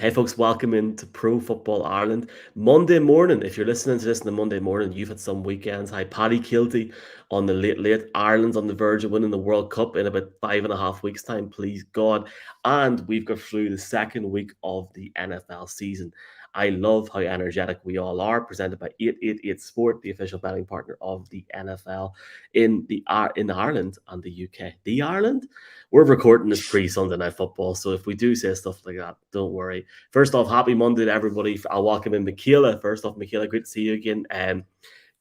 Hey, folks, welcome into Pro Football Ireland. Monday morning, if you're listening to this on the Monday morning, you've had some weekends. Hi, Paddy Kilty on the late. Ireland's on the verge of winning the World Cup in about 5.5 weeks' time, please God. And we've got through the second week of the NFL season. I love how energetic we all are, presented by 888 Sport, the official betting partner of the NFL in Ireland and the UK. The Ireland? We're recording this pre-Sunday Night Football, so if we do say stuff like that, don't worry. First off, happy Monday to everybody. I'll welcome in Michaela. First off, Michaela, great to see you again.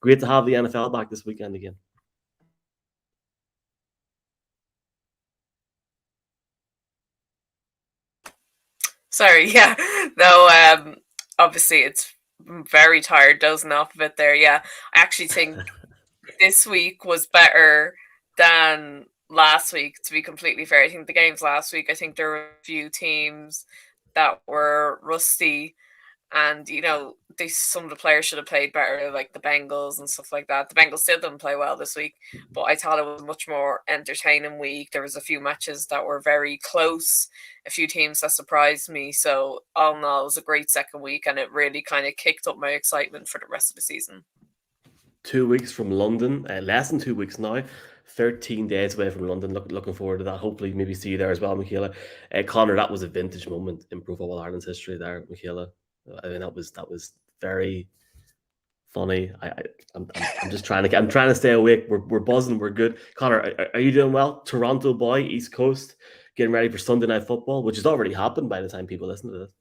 Great to have the NFL back this weekend again. Sorry, yeah. No, obviously it's very tired dozing off of it there. Yeah. I actually think this week was better than last week, to be completely fair. I think the games last week, I think there were a few teams that were rusty and some of the players should have played better, like the Bengals and stuff like that. The Bengals still didn't play well this week, but I thought it was a much more entertaining week. There was a few matches that were very close, a few teams that surprised me. So all in all, it was a great second week, and it really kind of kicked up my excitement for the rest of the season. 2 weeks from London, less than 2 weeks now. 13 days away from London. Looking forward to that. Hopefully, maybe see you there as well, Michaela. Conor, that was a vintage moment in Pro Football Ireland's history there, Michaela. I mean, that was very funny. I'm just trying to stay awake. We're buzzing. We're good. Conor, are you doing well? Toronto boy, East Coast, getting ready for Sunday Night Football, which has already happened by the time people listen to this.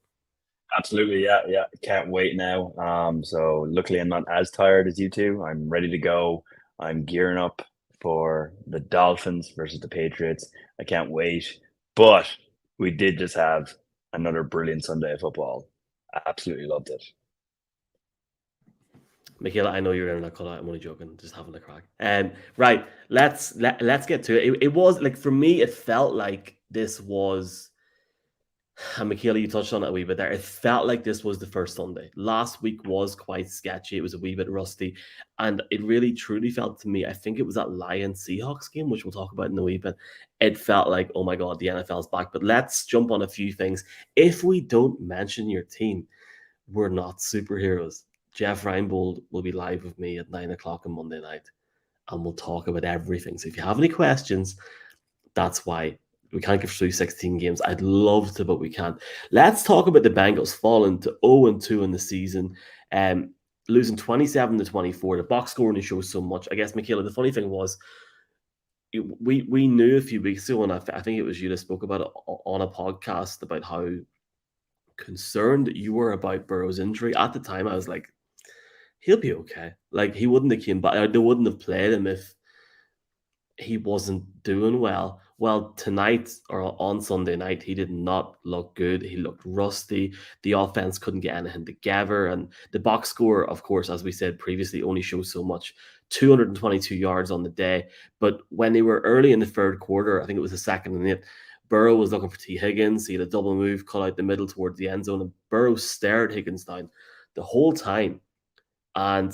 Absolutely, yeah, yeah. Can't wait now. So luckily I'm not as tired as you two. I'm ready to go. I'm gearing up for the Dolphins versus the Patriots. I can't wait. But we did just have another brilliant Sunday of football. I absolutely loved it. Michaela, I know you're in that cut out. I'm only joking, just having a crack. Right, let's get to it. It was like, for me, it felt like this was, and Michaela, you touched on it a wee bit there. It felt like this was the first Sunday. Last week was quite sketchy. It was a wee bit rusty. And it really truly felt to me, I think it was that Lions Seahawks game, which we'll talk about in a wee bit. It felt like, oh my God, the NFL's back. But let's jump on a few things. If we don't mention your team, we're not superheroes. Jeff Reinbold will be live with me at 9 o'clock on Monday night, and we'll talk about everything. So if you have any questions, that's why. We can't get through 16 games. I'd love to, but we can't. Let's talk about the Bengals falling to 0-2 in the season, losing 27-24. The box score only shows so much. I guess, Michaela, the funny thing was, we knew a few weeks ago, and I think it was you that spoke about it on a podcast, about how concerned you were about Burrow's injury. At the time, I was like, he'll be okay. Like, he wouldn't have came back. They wouldn't have played him if he wasn't doing well. Well, tonight or on Sunday night, he did not look good. He looked rusty. The offense couldn't get anything together. And the box score, of course, as we said previously, only shows so much. 222 yards on the day. But when they were early in the third quarter, I think it was the second and 8, Burrow was looking for T. Higgins. He had a double move, cut out the middle towards the end zone, and Burrow stared Higgins down the whole time. And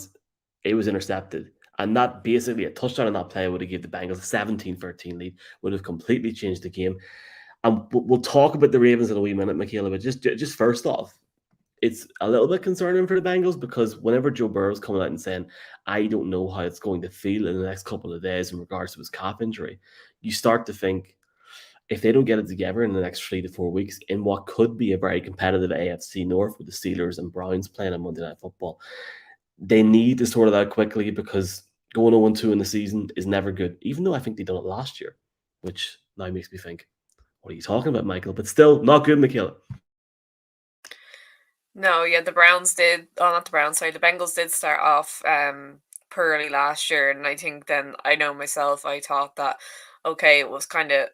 it was intercepted. And that, basically, a touchdown on that play would have given the Bengals a 17-13 lead, would have completely changed the game. And we'll talk about the Ravens in a wee minute, Michaela, but just first off, it's a little bit concerning for the Bengals, because whenever Joe Burrow's coming out and saying, I don't know how it's going to feel in the next couple of days in regards to his calf injury, you start to think, if they don't get it together in the next 3 to 4 weeks, in what could be a very competitive AFC North with the Steelers and Browns playing on Monday Night Football, they need to sort it out quickly, because going 0-2 in the season is never good, even though I think they done it last year, which now makes me think, what are you talking about, Michael? But still, not good, Michaela. No, yeah, the Browns did. Oh, not the Browns. Sorry, the Bengals did start off poorly last year, and I think then I know myself. I thought that okay, it was kind of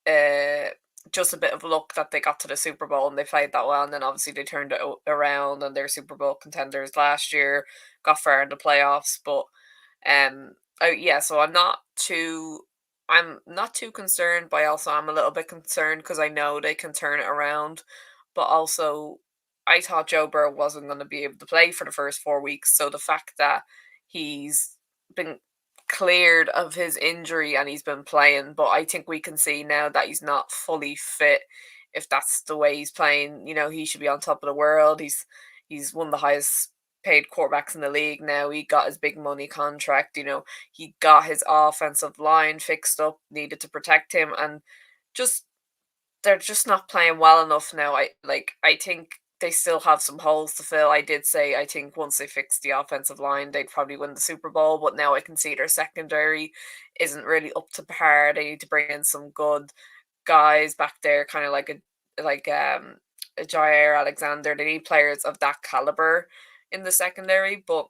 uh just a bit of luck that they got to the Super Bowl and they played that well, and then obviously they turned it around and they're Super Bowl contenders last year, got far in the playoffs. But yeah, so I'm not too concerned, but also I'm a little bit concerned because I know they can turn it around, but also I thought Joe Burrow wasn't going to be able to play for the first 4 weeks. So the fact that he's been cleared of his injury and he's been playing, but I think we can see now that he's not fully fit if that's the way he's playing, he should be on top of the world. He's one of the highest paid quarterbacks in the league now. He got his big money contract. He got his offensive line fixed up, needed to protect him, and just they're just not playing well enough now. I think they still have some holes to fill. I did say I think once they fix the offensive line, they'd probably win the Super Bowl. But now I can see their secondary isn't really up to par. They need to bring in some good guys back there, kind of like a Jair Alexander. They need players of that caliber in the secondary, but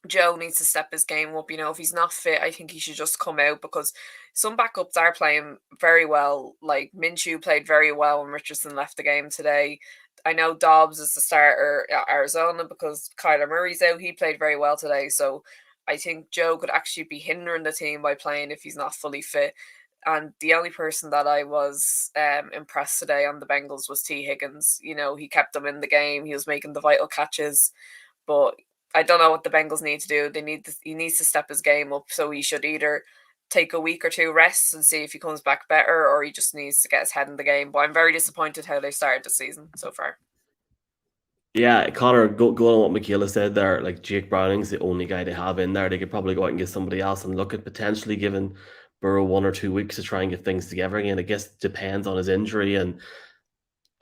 Joe needs to step his game up. If he's not fit, I think he should just come out, because some backups are playing very well. Like Minshew played very well when Richardson left the game today. I know Dobbs is the starter at Arizona because Kyler Murray's out. He played very well today. So I think Joe could actually be hindering the team by playing if he's not fully fit. And the only person that I was impressed today on the Bengals was T. Higgins. He kept them in the game. He was making the vital catches. But I don't know what the Bengals need to do. He needs to step his game up. So he should either take a week or two rest and see if he comes back better, or he just needs to get his head in the game. But I'm very disappointed how they started the season so far. Yeah, Connor, going on what Michaela said there, like Jake Browning's the only guy they have in there. They could probably go out and get somebody else and look at potentially giving Burrow 1 or 2 weeks to try and get things together again. I guess it depends on his injury and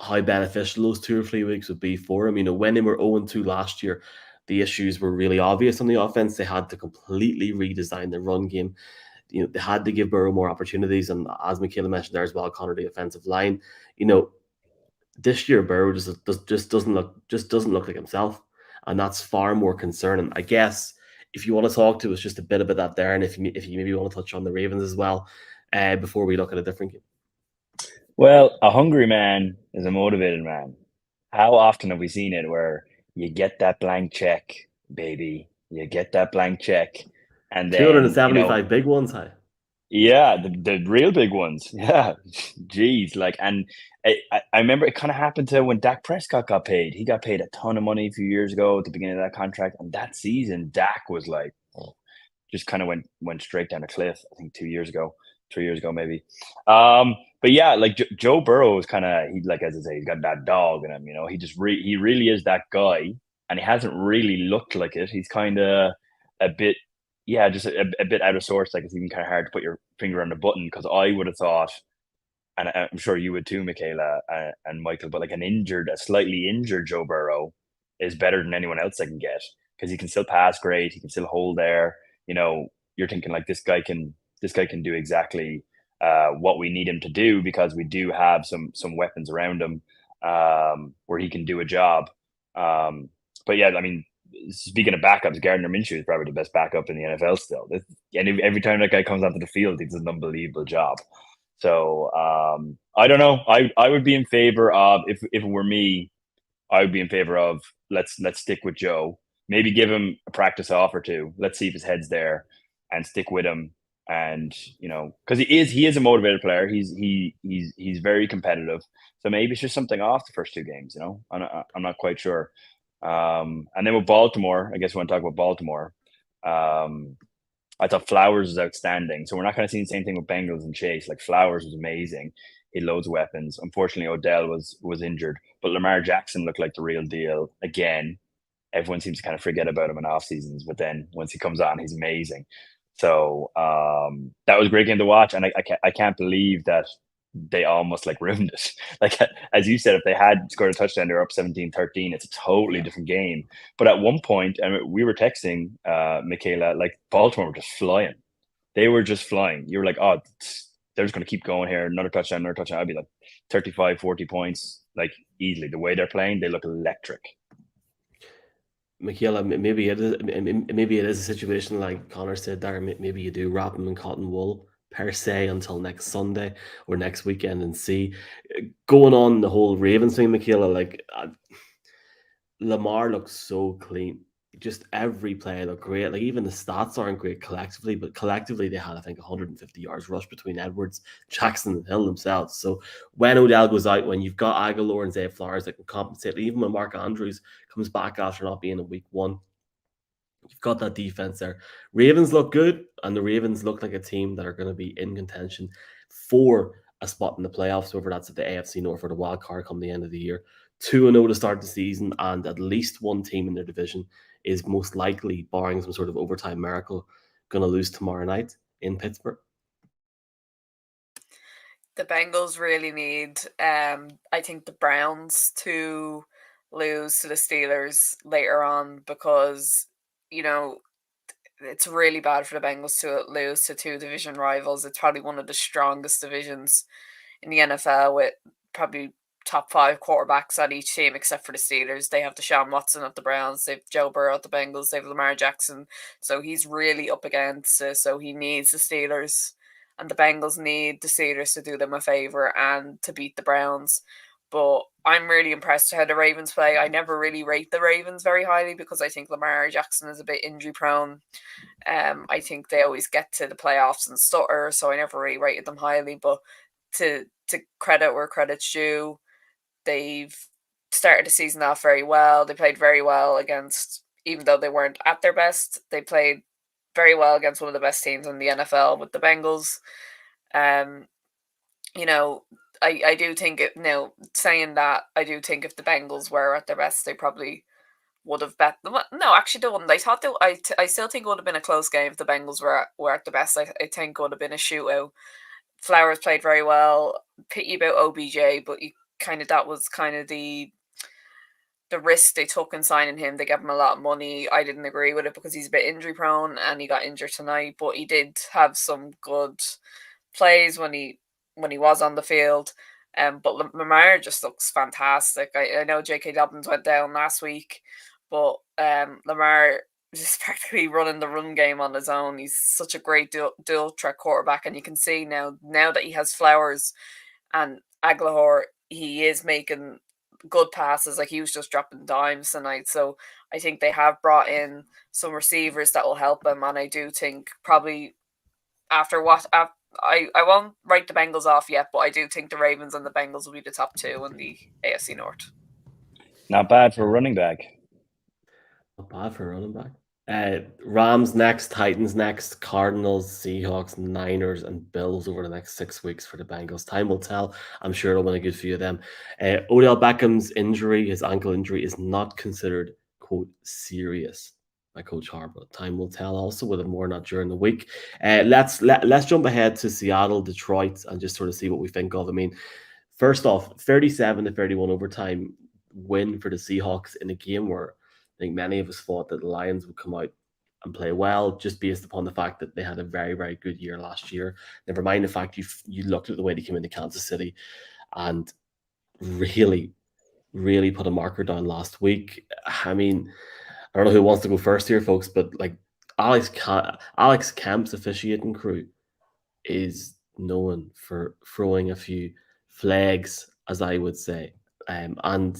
how beneficial those 2 or 3 weeks would be for him. When they were 0-2 last year, the issues were really obvious on the offense. They had to completely redesign the run game. They had to give Burrow more opportunities, and as Michaela mentioned there as well, Connor, the offensive line. This year Burrow just doesn't look like himself, and that's far more concerning. I guess if you want to talk to us just a bit about that there, and if you maybe want to touch on the Ravens as well, before we look at a different game. Well, a hungry man is a motivated man. How often have we seen it where you get that blank check, baby? You get that blank check, and then 275 big ones, high. Yeah, the real big ones. Yeah, jeez. And I remember it kind of happened to when Dak Prescott got paid. He got paid a ton of money a few years ago at the beginning of that contract, and that season Dak was like, just kind of went straight down a cliff. I think 2 years ago, 3 years ago, maybe. But yeah, like Joe Burrow is kind of, like, as I say, he's got that dog in him. He really is that guy, and he hasn't really looked like it. He's kind of a bit. Yeah, just a bit out of sorts. Like, it's even kind of hard to put your finger on the button, because I would have thought, and I'm sure you would too, Michaela and Michael, but like a slightly injured Joe Burrow is better than anyone else I can get, because he can still pass great, he can still hold there. You're thinking like this guy can do exactly what we need him to do, because we do have some weapons around him where he can do a job. But yeah, I mean, speaking of backups, Gardner Minshew is probably the best backup in the NFL still. And every time that guy comes onto the field, he does an unbelievable job. So I don't know. I would be in favor of, if it were me, I would be in favor of let's stick with Joe. Maybe give him a practice off or two. Let's see if his head's there, and stick with him. And because he is a motivated player. He's very competitive. So maybe it's just something off the first 2 games. I'm not quite sure. And then with Baltimore, I guess we want to talk about Baltimore. I thought Flowers was outstanding. So we're not going to see the same thing with Bengals and Chase. Like, Flowers was amazing. He had loads of weapons. Unfortunately, Odell was injured, but Lamar Jackson looked like the real deal again. Everyone seems to kind of forget about him in off seasons, but then once he comes on, he's amazing. So that was a great game to watch, and I can't believe that they almost like ruined it. Like, as you said, if they had scored a touchdown, they're up 17-13. It's a totally different game. But at one point, and we were texting Michaela, like, Baltimore were just flying. They were just flying. You were like, oh, they're just going to keep going here. Another touchdown. I'd be like 35, 40 points, like, easily. The way they're playing, they look electric. Michaela, maybe it is a situation like Connor said there. Maybe you do wrap them in cotton wool per se until next Sunday or next weekend and see. Going on the whole Ravens thing, Michaela, like, Lamar looks so clean. Just every play looked great. Like, even the stats aren't great collectively, but collectively they had, I think, 150 yards rush between Edwards, Jackson, and Hill themselves. So when Odell goes out, when you've got Aguilar and Zay Flowers that can compensate, even when Mark Andrews comes back after not being in week 1, you've got that defense there. Ravens look good, and the Ravens look like a team that are going to be in contention for a spot in the playoffs, whether that's at the AFC North or the wild card come the end of the year. 2-0 to start the season, and at least one team in their division is most likely, barring some sort of overtime miracle, going to lose tomorrow night in Pittsburgh. The Bengals really need, I think, the Browns to lose to the Steelers later on, because, it's really bad for the Bengals to lose to two division rivals. It's probably one of the strongest divisions in the NFL, with probably top 5 quarterbacks at each team, except for the Steelers. They have Deshaun Watson at the Browns, they have Joe Burrow at the Bengals, they have Lamar Jackson. So he's really up against it. So he needs the Steelers, and the Bengals need the Steelers to do them a favor and to beat the Browns. But I'm really impressed how the Ravens play. I never really rate the Ravens very highly because I think Lamar Jackson is a bit injury prone. I think they always get to the playoffs and stutter, so I never really rated them highly. But to credit where credit's due, they've started the season off very well. They played very well against, even though they weren't at their best, they played very well against one of the best teams in the NFL with the Bengals. I do think saying that, I do think if the Bengals were at their best, they probably would have bet them. No, actually, they wouldn't. I thought I still think it would have been a close game if the Bengals were at the best. I think it would have been a shootout. Flowers played very well. Pity about OBJ, but that was kind of the risk they took in signing him. They gave him a lot of money. I didn't agree with it because he's a bit injury prone and he got injured tonight, but he did have some good plays when he was on the field. But Lamar just looks fantastic. I know J.K. Dobbins went down last week, but Lamar is practically running the run game on his own. He's such a great dual threat quarterback, and you can see now that he has Flowers and Aguilar, he is making good passes. Like, he was just dropping dimes tonight. So I think they have brought in some receivers that will help him, and I do think probably after what I won't write the Bengals off yet, but I do think the Ravens and the Bengals will be the top 2 in the AFC North. Not bad for a running back. Not bad for a running back. Rams next, Titans next, Cardinals, Seahawks, Niners, and Bills over the next 6 weeks for the Bengals. Time will tell. I'm sure it'll win a good few of them. Odell Beckham's injury, his ankle injury, is not considered, quote, serious by Coach Harbaugh. Time will tell also, whether more or not during the week. Let's jump ahead to Seattle, Detroit, and just sort of see what we think of. I mean, first off, 37-31 overtime win for the Seahawks in a game where I think many of us thought that the Lions would come out and play well, just based upon the fact that they had a very, very good year last year. Never mind the fact you looked at the way they came into Kansas City and really, really put a marker down last week. I mean, I don't know who wants to go first here, folks, but like Alex Kemp's officiating crew is known for throwing a few flags, as I would say, and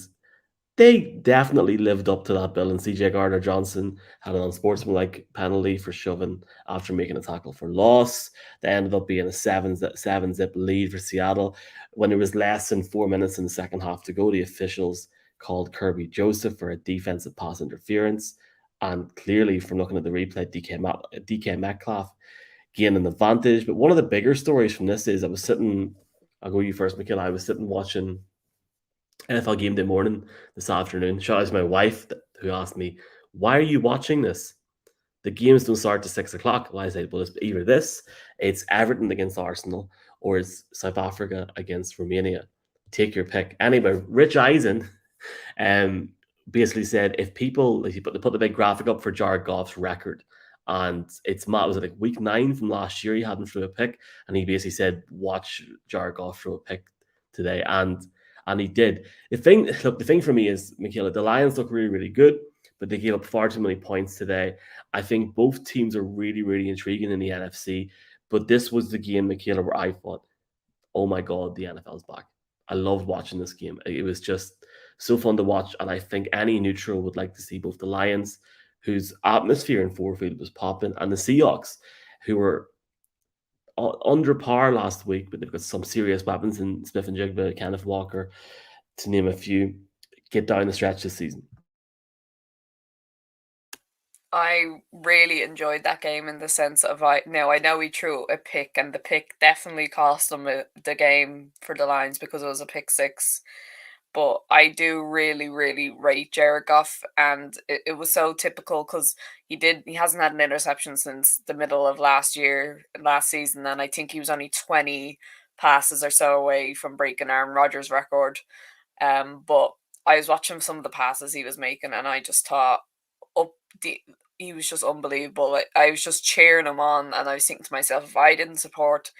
they definitely lived up to that bill. And CJ Gardner-Johnson had an unsportsmanlike penalty for shoving after making a tackle for loss. That ended up being a 7-zip lead for Seattle. When there was less than 4 minutes in the second half to go, the officials called Kirby Joseph for a defensive pass interference. And clearly, from looking at the replay, DK Metcalf gained an advantage. But one of the bigger stories from this is I'll go you first, Michaela. I was sitting watching NFL Game Day morning this afternoon. Shout out to my wife who asked me, "Why are you watching this? The games don't start to 6 o'clock." Well, I said, well, it's Everton against Arsenal, or it's South Africa against Romania. Take your pick. Anyway, Rich Eisen basically said if they put the big graphic up for Jared Goff's record, and was it like week 9 from last year he hadn't threw a pick, and he basically said, watch Jared Goff throw a pick today, and he did. The thing for me is, Michaela, the Lions look really, really good, but they gave up far too many points today. I think both teams are really, really intriguing in the NFC, but this was the game, Michaela, where I thought, oh my God, the NFL's back. I loved watching this game. It was just so fun to watch, and I think any neutral would like to see both the Lions, whose atmosphere in Ford was popping, and the Seahawks, who were under par last week, but they've got some serious weapons in Smith and Jigba, Kenneth Walker, to name a few, get down the stretch this season. I really enjoyed that game in the sense of I know he threw a pick and the pick definitely cost him the game for the Lions because it was a pick six. But I do really, really rate Jared Goff, and it was so typical because he hasn't had an interception since the middle of last season, and I think he was only 20 passes or so away from breaking Aaron Rodgers' record. But I was watching some of the passes he was making, and I just thought up the he was just unbelievable. I was just cheering him on, and I was thinking to myself, if I didn't support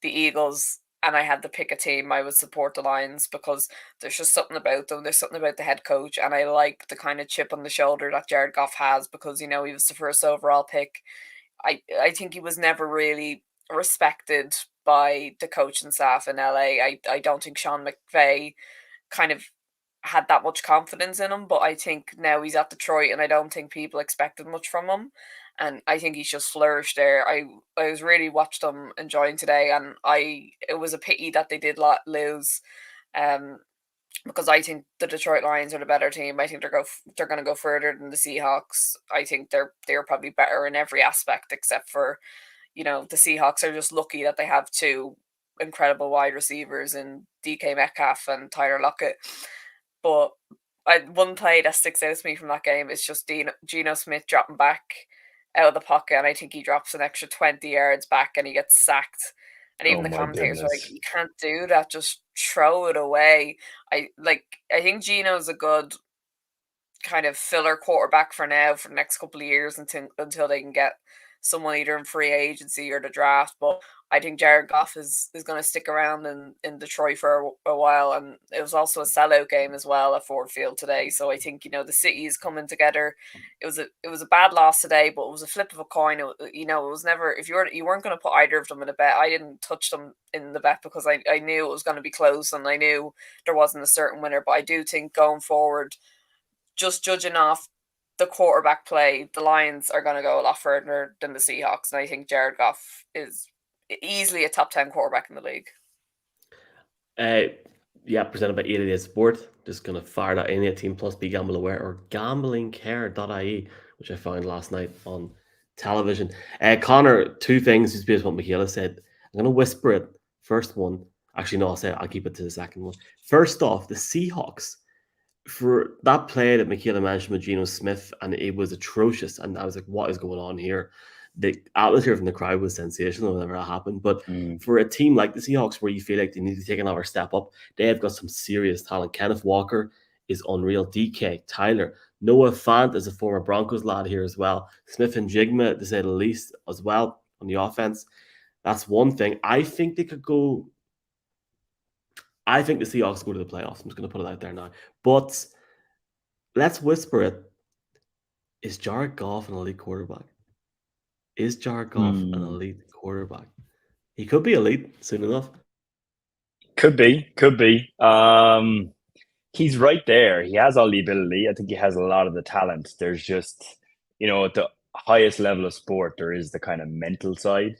the Eagles and I had to pick a team, I would support the Lions because there's just something about them. There's something about the head coach, and I like the kind of chip on the shoulder that Jared Goff has because he was the first overall pick. I think he was never really respected by the coaching staff in LA. I don't think Sean McVay kind of had that much confidence in him, but I think now he's at Detroit and I don't think people expected much from him. And I think he's just flourished there. I was really watched them enjoying today, and it was a pity that they did lose, um, because I think the Detroit Lions are the better team. I think they're going to go further than the Seahawks. I think they're probably better in every aspect except for the Seahawks are just lucky that they have two incredible wide receivers in DK Metcalf and Tyler Lockett. But one play that sticks out to me from that game is just Geno Smith dropping back out of the pocket, and I think he drops an extra 20 yards back and he gets sacked. And even Oh the my commentators are like, goodness. "You can't do that. Just throw it away." I think Geno's a good kind of filler quarterback for now for the next couple of years until they can get someone either in free agency or the draft. But I think Jared Goff is going to stick around in Detroit for a while, and it was also a sellout game as well at Ford Field today. So I think the city is coming together. It was a bad loss today, but it was a flip of a coin. It was never if you weren't going to put either of them in a bet. I didn't touch them in the bet because I knew it was going to be close and I knew there wasn't a certain winner. But I do think going forward, just judging off the quarterback play, the Lions are going to go a lot further than the Seahawks, and I think Jared Goff is easily a top 10 quarterback in the league. Yeah, presented by 88 Sport. Just going to fire that in 18 plus be gamble aware or gamblingcare.ie, which I found last night on television. Connor, two things just based on what Michaela said. I'm going to whisper it. First one, actually, no, I'll keep it to the second one. First off, the Seahawks, for that play that Michaela mentioned with Geno Smith, and it was atrocious. And I was like, what is going on here? The atmosphere from the crowd was sensational whenever that happened. But for a team like the Seahawks, where you feel like they need to take another step up, they have got some serious talent. Kenneth Walker is unreal. DK, Tyler, Noah Fant is a former Broncos lad here as well. Smith and Jigma, to say the least, as well on the offense. That's one thing. I think they could go. I think the Seahawks go to the playoffs. I'm just going to put it out there now. But let's whisper it. Is Jared Goff an elite quarterback? Is Jared Goff an elite quarterback? He could be elite soon enough. Could be. He's right there. He has all the ability. I think he has a lot of the talent. There's just, at the highest level of sport, there is the kind of mental side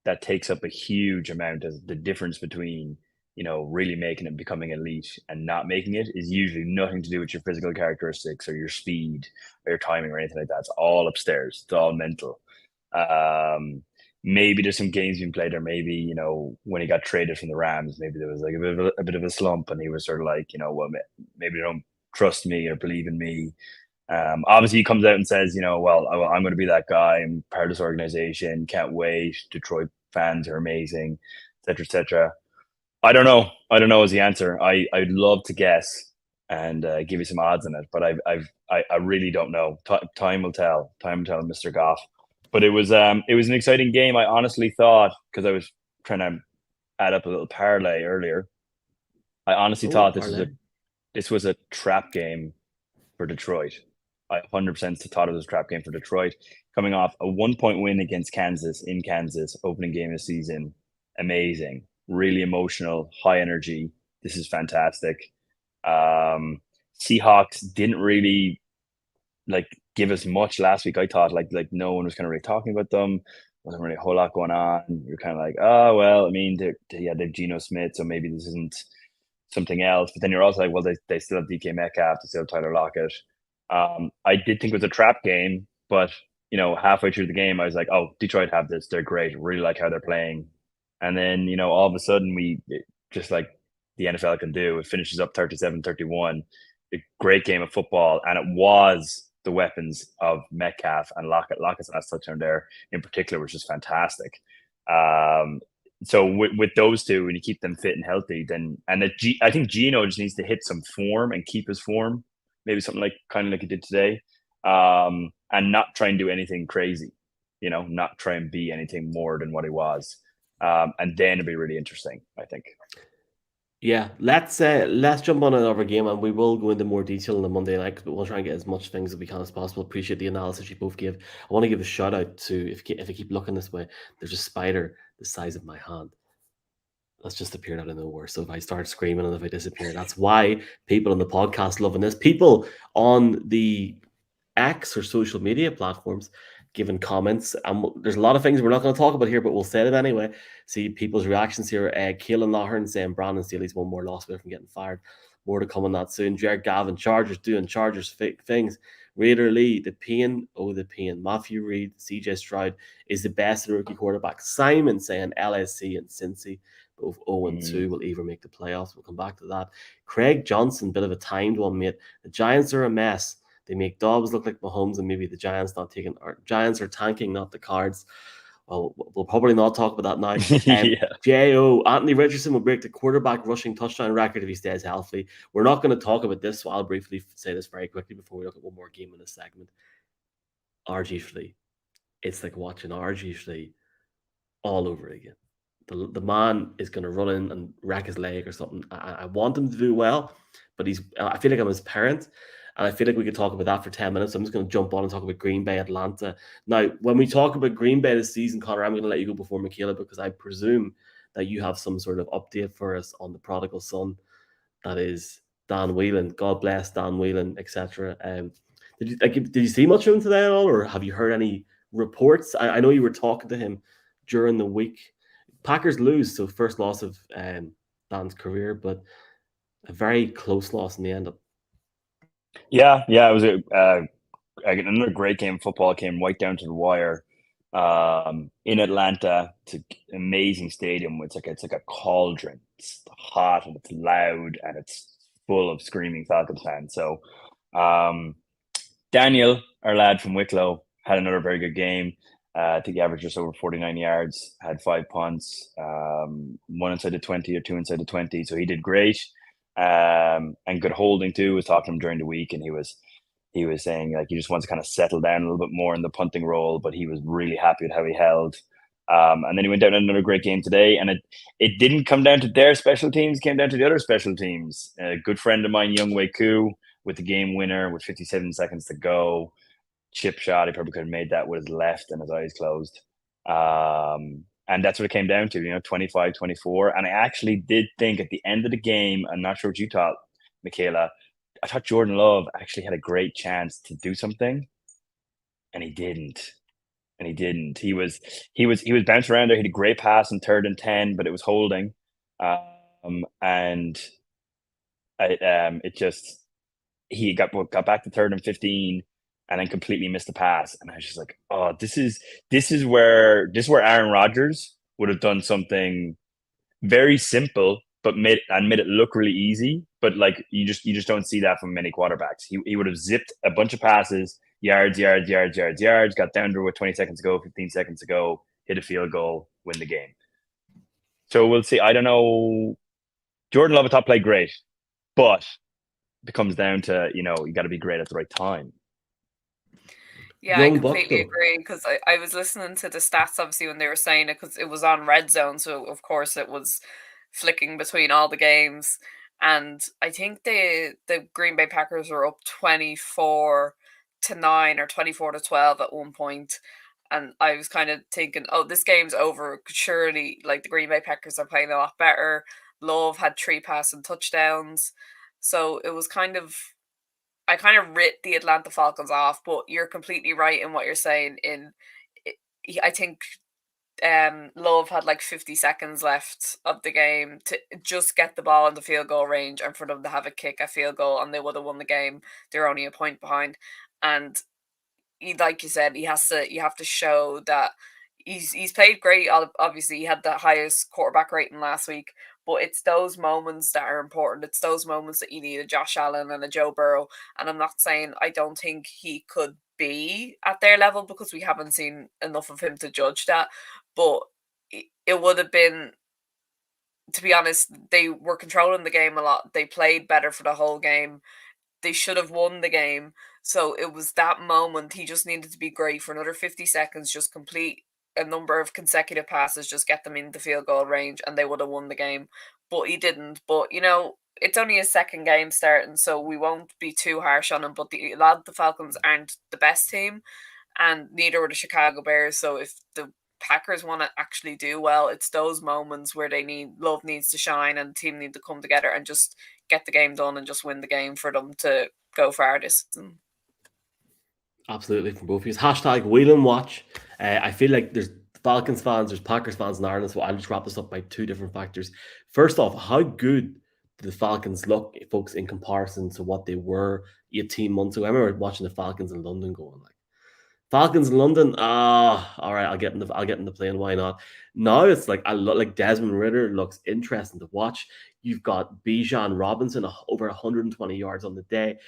that takes up a huge amount of the difference between, really making it, becoming elite and not making it is usually nothing to do with your physical characteristics or your speed or your timing or anything like that. It's all upstairs. It's all mental. Maybe there's some games being played, or maybe when he got traded from the Rams, maybe there was like a bit of a slump, and he was sort of like, well, maybe they don't trust me or believe in me. Obviously, he comes out and says, well, I'm going to be that guy. I'm part of this organization. Can't wait. Detroit fans are amazing, etc., etc. I don't know. I don't know is the answer. I'd love to guess and give you some odds on it, but I really don't know. Time will tell. Time will tell, Mr. Goff. But it was an exciting game. I honestly thought, because I was trying to add up a little parlay earlier, I honestly thought this was a trap game for Detroit. I 100% thought it was a trap game for Detroit, coming off a 1-point win against Kansas in Kansas, opening game of the season. Amazing, really emotional, high energy. This is fantastic. Seahawks didn't really give us much last week. I thought like no one was kind of really talking about them. Wasn't really a whole lot going on. You're kind of like, oh well, I mean, they've Geno Smith, so maybe this isn't something else. But then you're also like, well, they still have DK Metcalf, they still have Tyler Lockett. I did think it was a trap game, but halfway through the game, I was like, oh, Detroit have this. They're great. Really like how they're playing. And then, all of a sudden just like the NFL can do, it finishes up 37-31. A great game of football. And it was the weapons of Metcalf and Lockett. Lockett's last touchdown there in particular was just fantastic. So with those two, when you keep them fit and healthy, then I think Gino just needs to hit some form and keep his form, maybe something like kind of like he did today, and not try and do anything crazy, not try and be anything more than what he was, and then it'd be really interesting, I think. Yeah, let's jump on another game, and we will go into more detail on the Monday night. But we'll try and get as much things as we can as possible. Appreciate the analysis you both give. I want to give a shout out to if I keep looking this way, there's a spider the size of my hand that's just appeared out of nowhere. So if I start screaming and if I disappear, that's why people on the podcast loving this. People on the X or social media platforms giving comments. And there's a lot of things we're not going to talk about here, but we'll say it anyway. See people's reactions here. Keelan Lawhern saying Brandon Staley's one more loss away from getting fired. More to come on that soon. Jared Gavin, Chargers doing Chargers things. Raider Lee, the pain. Matthew Reed, CJ Stroud is the best rookie quarterback. Simon saying LSC and Cincy, both 0-2 will either make the playoffs. We'll come back to that. Craig Johnson, bit of a timed one, mate. The Giants are a mess. They make Dobbs look like Mahomes, and maybe the Giants Giants are tanking, not the Cards. Well, we'll probably not talk about that now. Yeah. J.O. Anthony Richardson will break the quarterback rushing touchdown record if he stays healthy. We're not going to talk about this, so I'll briefly say this very quickly before we look at one more game in this segment. RG3. It's like watching RG3 all over again. The man is going to run in and wreck his leg or something. I want him to do well, but I feel like I'm his parent. And I feel like we could talk about that for 10 minutes. So I'm just going to jump on and talk about Green Bay, Atlanta. Now, when we talk about Green Bay this season, Conor, I'm going to let you go before Michaela, because I presume that you have some sort of update for us on the prodigal son. That is Dan Whelan. God bless Dan Whelan, etc. Did you see much of him today at all, or have you heard any reports? I know you were talking to him during the week. Packers lose, so first loss of Dan's career, but a very close loss in the end. Yeah, it was another great game of football. Came right down to the wire in Atlanta. It's an amazing stadium. It's like a cauldron. It's hot and it's loud and it's full of screaming Falcons fans. So Daniel, our lad from Wicklow, had another very good game. I think he averaged just over 49 yards, had 5 punts, one inside the 20 or two inside the 20. So he did great. And good holding too. Was talking to him during the week, and he was saying like he just wants to kind of settle down a little bit more in the punting role, but he was really happy with how he held. And then he went down another great game today, and it didn't come down to their special teams; it came down to the other special teams. A good friend of mine, Young Wei Koo, with the game winner with 57 seconds to go. Chip shot. He probably could have made that with his left and his eyes closed. And that's what it came down to, 25-24. And I actually did think at the end of the game, I'm not sure what you thought, Michaela, I thought Jordan Love actually had a great chance to do something, and he didn't. He was bouncing around there. He had a great pass in 3rd and 10, but it was holding. And he got back to 3rd and 15 and then completely missed the pass. And I was just like, oh, this is where Aaron Rodgers would have done something very simple, but made it look really easy. But like you just don't see that from many quarterbacks. He would have zipped a bunch of passes, yards, got down to with 20 seconds to go, 15 seconds to go, hit a field goal, win the game. So we'll see. I don't know. Jordan Love at top played great, but it comes down to, you got to be great at the right time. Yeah, I completely agree, because I was listening to the stats obviously when they were saying it, because it was on Red Zone, so of course it was flicking between all the games, and I think the Green Bay Packers were up 24-9 or 24-12 at one point, and I was kind of thinking, oh, this game's over. Surely, like, the Green Bay Packers are playing a lot better. Love had 3 passing touchdowns, so it was I kind of writ the Atlanta Falcons off, but you're completely right in what you're saying. I think Love had like 50 seconds left of the game to just get the ball in the field goal range, and for them to have a kick a field goal, and they would have won the game. They're only a point behind, and like you said, you have to show that he's played great. Obviously, he had the highest quarterback rating last week, but it's those moments that are important. It's those moments that you need a Josh Allen and a Joe Burrow. And I'm not saying I don't think he could be at their level because we haven't seen enough of him to judge that. But it would have been, to be honest, they were controlling the game a lot. They played better for the whole game. They should have won the game. So it was that moment. He just needed to be great for another 50 seconds, just complete a number of consecutive passes, just get them in the field goal range, and they would have won the game. But he didn't. But, it's only his second game starting, so we won't be too harsh on him. But the Falcons aren't the best team, and neither were the Chicago Bears. So if the Packers want to actually do well, it's those moments where love needs to shine and the team need to come together and just get the game done and just win the game for them to go far this season. Absolutely, from both of you. Hashtag Wheel and Watch. I feel like there's Falcons fans, there's Packers fans in Ireland, so I'll just wrap this up by two different factors. First off, how good do the Falcons look, folks, in comparison to what they were 18 months ago? I remember watching the Falcons in London going like, Falcons in London, all right, I'll get in the plane, why not? Now it's like, I look like Desmond Ridder looks interesting to watch. You've got Bijan Robinson over 120 yards on the day.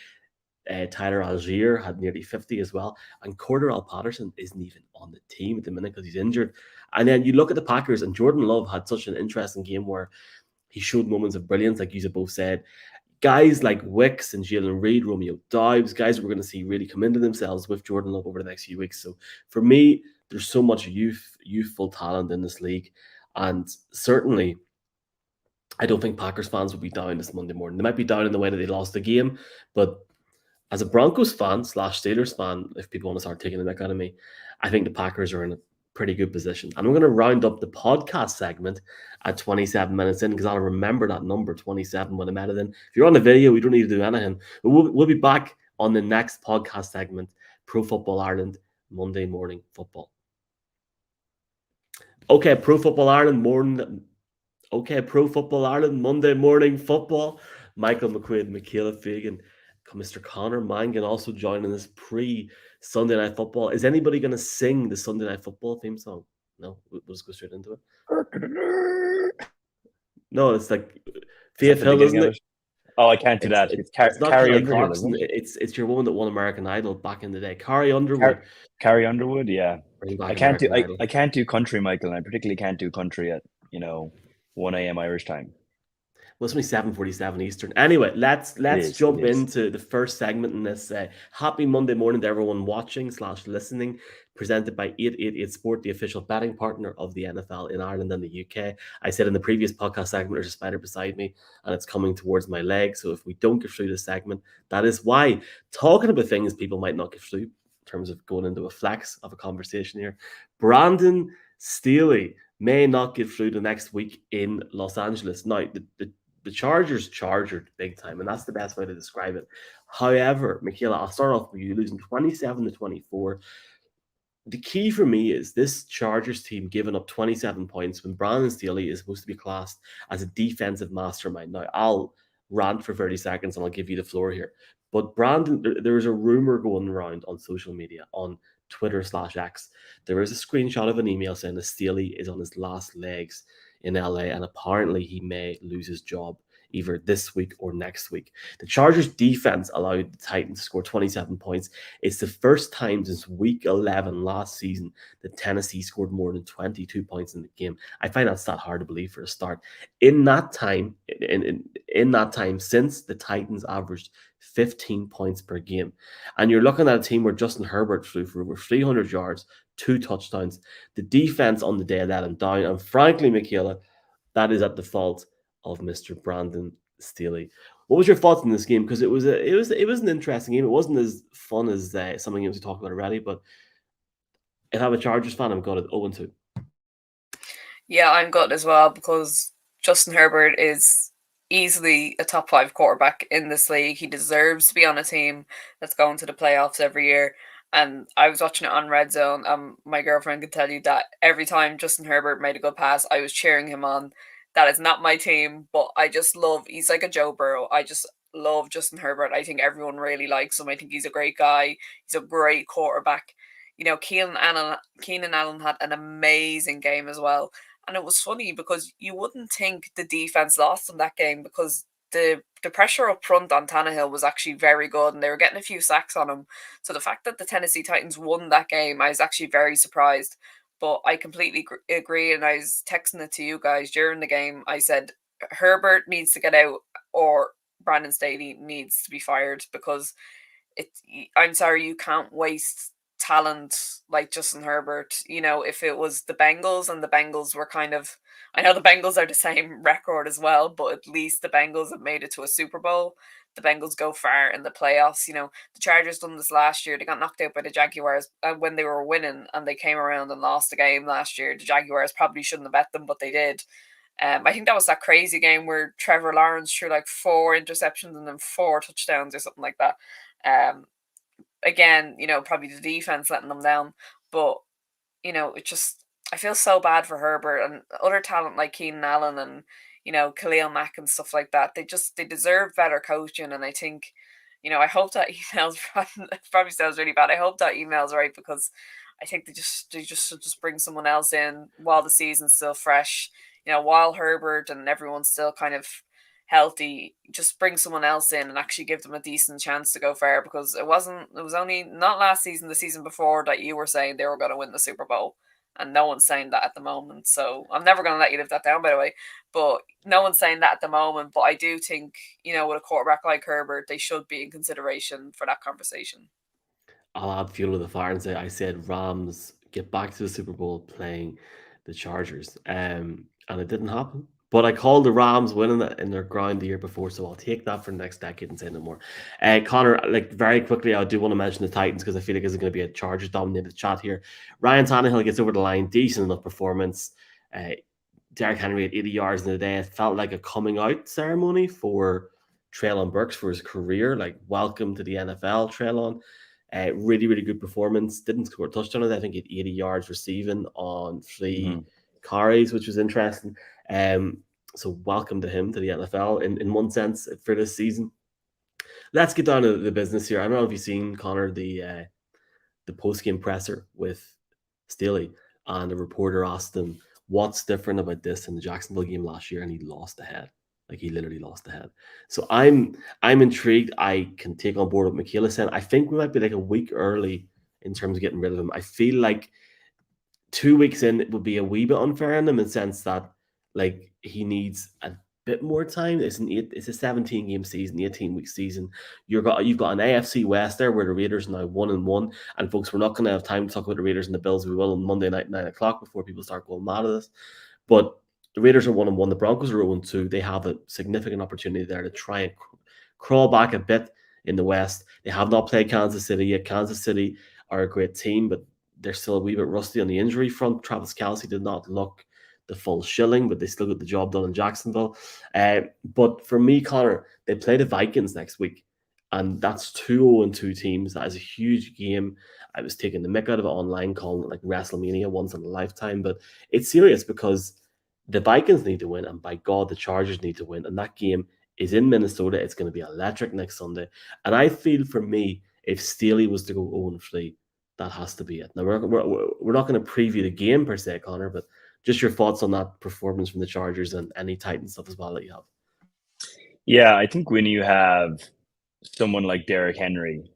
Tyler Algier had nearly 50 as well. And Cordarrelle Patterson isn't even on the team at the minute because he's injured. And then you look at the Packers, and Jordan Love had such an interesting game where he showed moments of brilliance, like you both said. Guys like Wicks and Jalen Reed, Romeo Doubs, guys we're going to see really come into themselves with Jordan Love over the next few weeks. So for me, there's so much youthful talent in this league. And certainly, I don't think Packers fans will be down this Monday morning. They might be down in the way that they lost the game, but as a Broncos fan / Steelers fan, if people want to start taking the mick out of me, I think the Packers are in a pretty good position. And we're going to round up the podcast segment at 27 minutes in because I'll remember that number 27 when I'm editing. If you're on the video, we don't need to do anything. But we'll be back on the next podcast segment, Pro Football Ireland, Monday Morning Football. Okay, Pro Football Ireland, Monday Morning Football. Michael McQuaid, Michaela Fagan, Mr. Conor Mangan also joining us pre-Sunday Night Football. Is anybody going to sing the Sunday Night Football theme song? No, we'll just go straight into it. No, it's like Faith Hill, isn't it? Oh, I can't do that. It's not Carrie Kelly Underwood. Clarkson. It's your woman that won American Idol back in the day. Carrie Underwood. Carrie Underwood, yeah. I can't do country, Michael, and I particularly can't do country at 1 a.m. Irish time. Well, it's only 7:47 Eastern. Anyway, let's jump into the first segment in this. Happy Monday morning to everyone watching / listening. Presented by 888 Sport, the official betting partner of the NFL in Ireland and the UK. I said in the previous podcast segment, there's a spider beside me, and it's coming towards my leg. So if we don't get through this segment, that is why. Talking about things people might not get through in terms of going into a flex of a conversation here. Brandon Staley may not get through the next week in Los Angeles. Now, the Chargers chargered big time, and that's the best way to describe it. However, Michaela, I'll start off with you losing 27-24. The key for me is this Chargers team giving up 27 points when Brandon Staley is supposed to be classed as a defensive mastermind. Now, I'll rant for 30 seconds and I'll give you the floor here. But Brandon, there is a rumor going around on social media, on Twitter /X. There is a screenshot of an email saying that Staley is on his last legs in LA, and apparently he may lose his job either this week or next week. The Chargers defense allowed the Titans to score 27 points. It's the first time since week 11 last season that Tennessee scored more than 22 points in the game. I find that stat hard to believe for a start. In that time, since the Titans averaged 15 points per game, and you're looking at a team where Justin Herbert flew for over 300 yards, 2 touchdowns. The defense on the day let him down, and frankly, Michaela, that is at the fault of Mr. Brandon Staley. What was your thoughts on this game? Because it was an interesting game. It wasn't as fun as some of the games we talked about already, but if I'm a Chargers fan, I'm gutted 0-2. Yeah, I'm gutted as well because Justin Herbert is easily a top 5 quarterback in this league. He deserves to be on a team that's going to the playoffs every year. And I was watching it on Red Zone. My girlfriend could tell you that every time Justin Herbert made a good pass, I was cheering him on. That is not my team, but I just love, he's like a Joe Burrow. love Justin Herbert. I think everyone really likes him. I think he's a great guy. He's a great quarterback. Keenan Allen had an amazing game as well. And it was funny because you wouldn't think the defense lost in that game because the pressure up front on Tannehill was actually very good and they were getting a few sacks on him. So the fact that the Tennessee Titans won that game, I was actually very surprised. But I completely agree, and I was texting it to you guys during the game. I said Herbert needs to get out, or Brandon Staley needs to be fired because it. I'm sorry, you can't waste talent like Justin Herbert. If it was the Bengals and the Bengals were kind of, I know the Bengals are the same record as well, but at least the Bengals have made it to a Super Bowl. The Bengals go far in the playoffs. The Chargers done this last year. They got knocked out by the Jaguars when they were winning, and they came around and lost the game last year. The Jaguars probably shouldn't have bet them, but they did. I think that was that crazy game where Trevor Lawrence threw like 4 interceptions and then 4 touchdowns or something like that. Again, probably the defense letting them down, but it just, I feel so bad for Herbert and other talent like Keenan Allen and Khalil Mack and stuff like that. They deserve better coaching, and I think I hope that email's probably sounds really bad. I hope that email's right because I think they should just bring someone else in while the season's still fresh. While Herbert and everyone's still kind of healthy, just bring someone else in and actually give them a decent chance to go far because it was only not last season, the season before that you were saying they were going to win the Super Bowl, and no one's saying that at the moment. So I'm never going to let you live that down, by the way, but no one's saying that at the moment. But I do think, with a quarterback like Herbert, they should be in consideration for that conversation. I'll add fuel to the fire and say I said Rams get back to the Super Bowl playing the Chargers, and it didn't happen. But I called the Rams winning it in their ground the year before, so I'll take that for the next decade and say no more. Connor, like very quickly, I do want to mention the Titans because I feel like it's going to be a Chargers dominated chat here. Ryan Tannehill gets over the line, decent enough performance. Derrick Henry at 80 yards in the day. It felt like a coming out ceremony for Treylon Burks for his career. Like, welcome to the NFL, Treylon. Really, really good performance. Didn't score a touchdown. I think he had 80 yards receiving on 3 carries, which was interesting. So welcome to him to the NFL in one sense for this season. Let's get down to the business here. I don't know if you've seen, Connor, the post-game presser with Staley, and the reporter asked him what's different about this in the Jacksonville game last year, and he lost the head. Like, he literally lost the head. So I'm intrigued. I can take on board what Michaela said. I think we might be like a week early in terms of getting rid of him. I feel like 2 weeks in, it would be a wee bit unfair on him in the sense that, like, he needs a bit more time. It's a 17-game season, 18-week season. You've got an AFC West there where the Raiders are now 1-1. And folks, we're not going to have time to talk about the Raiders and the Bills. We will on Monday night, 9 o'clock, before people start going mad at us. But the Raiders are 1-1. The Broncos are 0-2. They have a significant opportunity there to try and crawl back a bit in the West. They have not played Kansas City yet. Kansas City are a great team, but they're still a wee bit rusty on the injury front. Travis Kelce did not look the full shilling, but they still got the job done in Jacksonville. But for me, Connor, they play the Vikings next week, and that's 2-0-2 teams. That is a huge game. I was taking the mick out of it online, calling it like WrestleMania once in a lifetime, but it's serious because the Vikings need to win, and by God, the Chargers need to win. And that game is in Minnesota. It's going to be electric next Sunday. And I feel, for me, if Staley was to go 0-3, that has to be it. Now, we're not going to preview the game per se, Connor, but just your thoughts on that performance from the Chargers and any Titan stuff as well that you have. Yeah, I think when you have someone like Derrick Henry,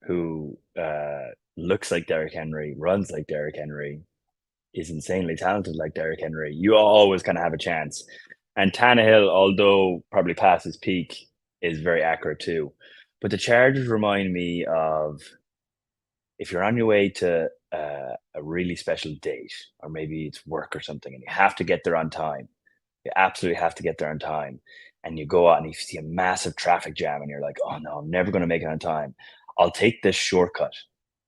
who looks like Derrick Henry, runs like Derrick Henry, is insanely talented like Derrick Henry, you always kind of have a chance. And Tannehill, although probably past his peak, is very accurate too. But the Chargers remind me of if you're on your way to a really special date, or maybe it's work or something, and you have to get there on time. You absolutely have to get there on time. And you go out and you see a massive traffic jam and you're like, oh no, I'm never going to make it on time. I'll take this shortcut.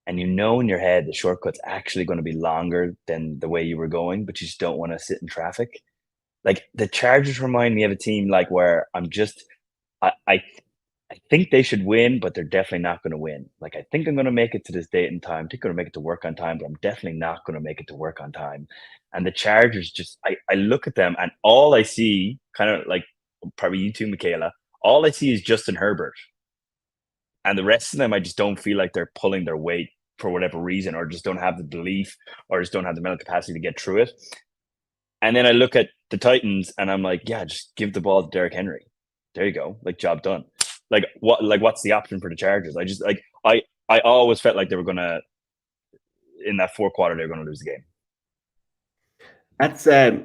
And you know in your head the shortcut's actually going to be longer than the way you were going, but you just don't want to sit in traffic. Like, the Chargers remind me of a team like where I think they should win, but they're definitely not going to win. Like, I think I'm going to make it to this date and time. I think I'm going to make it to work on time, but I'm definitely not going to make it to work on time. And the Chargers, just I look at them and all I see, kind of like probably you too, Michaela, all I see is Justin Herbert. And the rest of them, I just don't feel like they're pulling their weight for whatever reason, or just don't have the belief, or just don't have the mental capacity to get through it. And then I look at the Titans and I'm like, yeah, just give the ball to Derrick Henry. There you go. Like, job done. What's the option for the Chargers? I always felt like they were gonna, in that fourth quarter, they were gonna lose the game.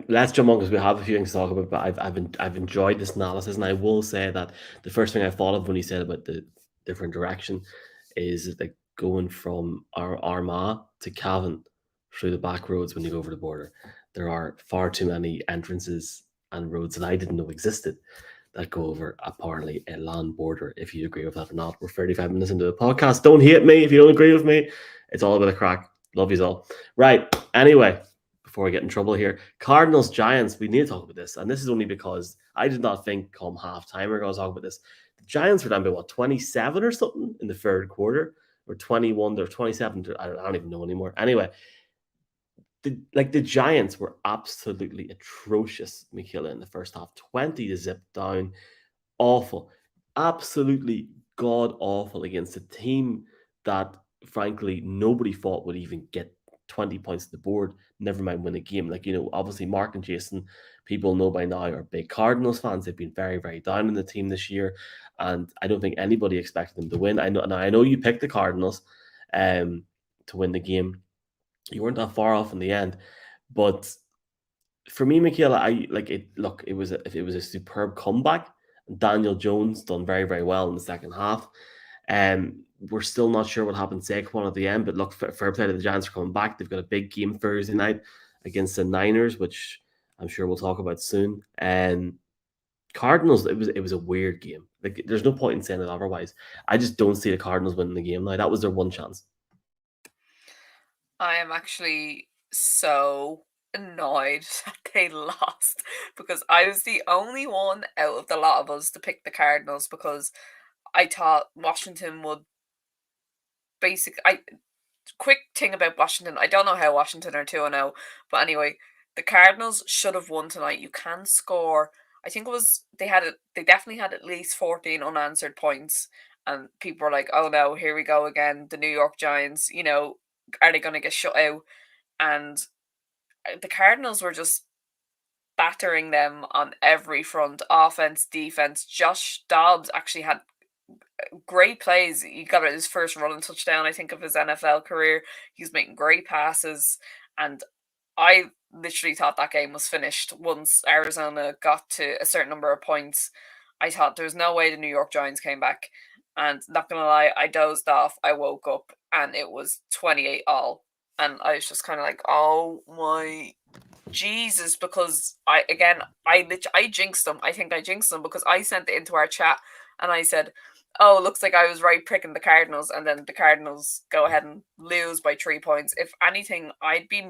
Let's jump on because we have a few things to talk about. But I've enjoyed this analysis, and I will say that the first thing I thought of when he said about the different direction is like going from our Armagh to Cavan through the back roads when you go over the border. There are far too many entrances and roads that I didn't know existed that go over apparently a land border. If you agree with that or not, we're 35 minutes into the podcast. Don't hate me if you don't agree with me. It's all about a crack. Love you all. Right. Anyway, before I get in trouble here, Cardinals Giants. We need to talk about this, and this is only because I did not think come halftime we're going to talk about this. The Giants were down by 27 or something in the third quarter, or 21 or 27. I don't even know anymore. Anyway, the Giants were absolutely atrocious, Michaela, in the first half. 20 to zip down. Awful. Absolutely god awful against a team that, frankly, nobody thought would even get 20 points to the board, never mind win a game. Obviously Mark and Jason, people know by now, are big Cardinals fans. They've been very, very down in the team this year, and I don't think anybody expected them to win. I know you picked the Cardinals to win the game. You weren't that far off in the end, but for me, Michaela, it was a superb comeback. Daniel Jones done very, very well in the second half. We're still not sure what happened to Saquon at the end, but look, fair play to the Giants are coming back. They've got a big game Thursday night against the Niners, which I'm sure we'll talk about soon. And Cardinals, it was a weird game. Like, there's no point in saying it otherwise. I just don't see the Cardinals winning the game now. That was their one chance. I am actually so annoyed that they lost, because I was the only one out of the lot of us to pick the Cardinals, because I thought Washington would quick thing about Washington. I don't know how Washington are 2-0, but anyway, the Cardinals should have won tonight. You can score. I think they definitely had at least 14 unanswered points, and people were like, "Oh no, here we go again. The New York Giants, are they going to get shut out?" And the Cardinals were just battering them on every front, offense, defense. Josh Dobbs actually had great plays. He got his first running touchdown, I think, of his NFL career. He was making great passes, and I literally thought that game was finished once Arizona got to a certain number of points. I thought there was no way the New York Giants came back, and not gonna lie, I dozed off. I woke up and it was 28 all, and I was just kind of like, oh my Jesus, because I jinxed them. I think I jinxed them, because I sent it into our chat and I said, "Oh, looks like I was right picking the Cardinals," and then the Cardinals go ahead and lose by 3 points. If anything, I'd be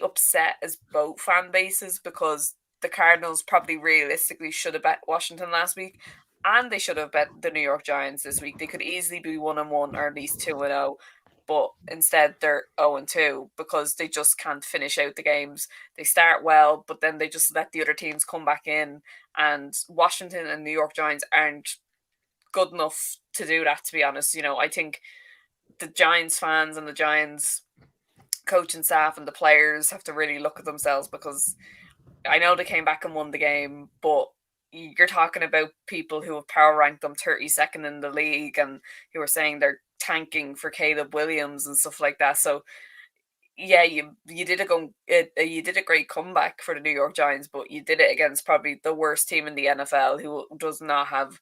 upset as both fan bases, because the Cardinals probably realistically should have bet Washington last week, and they should have bet the New York Giants this week. They could easily be 1-1 or at least 2-0. But instead they're 0-2 because they just can't finish out the games. They start well, but then they just let the other teams come back in, and Washington and New York Giants aren't good enough to do that, to be honest. I think the Giants fans and the Giants coaching staff and the players have to really look at themselves, because I know they came back and won the game, but you're talking about people who have power ranked them 32nd in the league, and who are saying they're tanking for Caleb Williams and stuff like that. So yeah, you did a great comeback for the New York Giants, but you did it against probably the worst team in the NFL, who does not have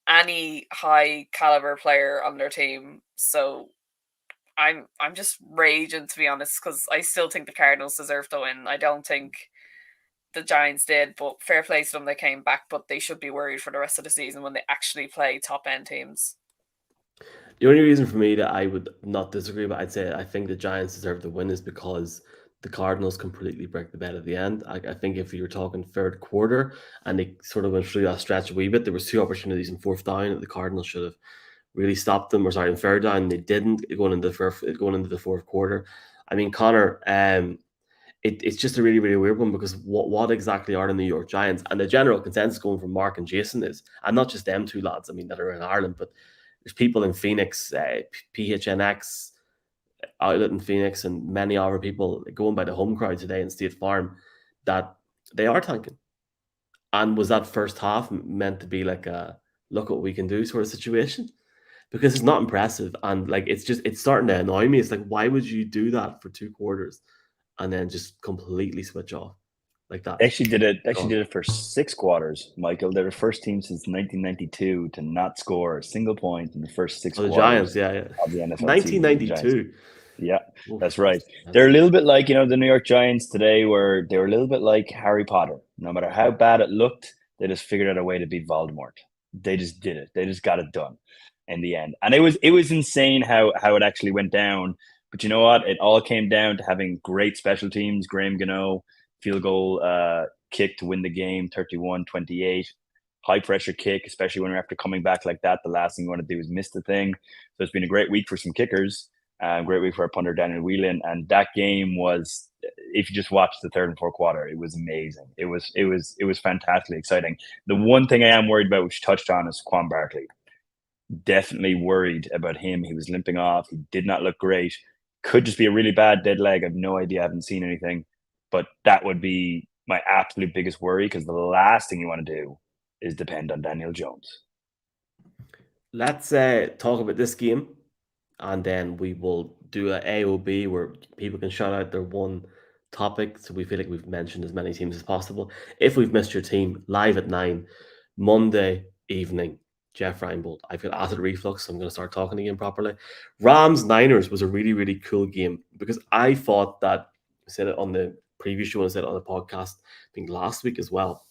any high caliber player on their team. So I'm just raging, to be honest, because I still think the Cardinals deserve to win. I don't think the Giants did, but fair play to them, they came back, but they should be worried for the rest of the season when they actually play top end teams. The only reason for me that I would not disagree, but I'd say I think the Giants deserve the win, is because the Cardinals completely break the bed at the end. I think if you were talking third quarter and they sort of went through that stretch a wee bit, there was 2 opportunities in fourth down that the Cardinals should have really stopped them, or sorry, in third down, they didn't, going into the fourth quarter. I mean, Conor, it's just a really, really weird one because what exactly are the New York Giants? And the general consensus going from Mark and Jason is, and not just them two lads, I mean, that are in Ireland, but there's people in Phoenix, PHNX, outlet in Phoenix, and many other people going by the home crowd today in State Farm that they are tanking. And was that first half meant to be like a look what we can do sort of situation? Because it's not impressive, and like it's starting to annoy me. It's like, why would you do that for 2 quarters and then just completely switch off like that? They actually did it for 6 quarters, Michael. They're the first team since 1992 to not score a single point in the first 6 Oh, the quarters Giants, yeah. of the NFL season. The Giants. 1992. Yeah, Oof, that's right. They're a little bit like, the New York Giants today, where they were a little bit like Harry Potter. No matter how bad it looked, they just figured out a way to beat Voldemort. They just did it. They just got it done in the end. And it was insane how it actually went down. But you know what? It all came down to having great special teams. Graham Gano, field goal kick to win the game, 31-28. High pressure kick, especially when you're after coming back like that. The last thing you want to do is miss the thing. So it's been a great week for some kickers. Great week for our punter, Daniel Whelan. And that game was, if you just watched the third and fourth quarter, it was amazing. It was fantastically exciting. The one thing I am worried about, which you touched on, is Quan Barkley. Definitely worried about him. He was limping off. He did not look great. Could just be a really bad dead leg. I have no idea. I haven't seen anything. But that would be my absolute biggest worry, because the last thing you want to do is depend on Daniel Jones. Let's talk about this game, and then we will do an AOB where people can shout out their one topic. So we feel like we've mentioned as many teams as possible. If we've missed your team, live at 9, Monday evening, Jeff Reinbold. I feel acid reflux, so I'm going to start talking again properly. Rams-Niners was a really, really cool game because I thought that, I said it on the previous show and I said it on the podcast, I think last week as well,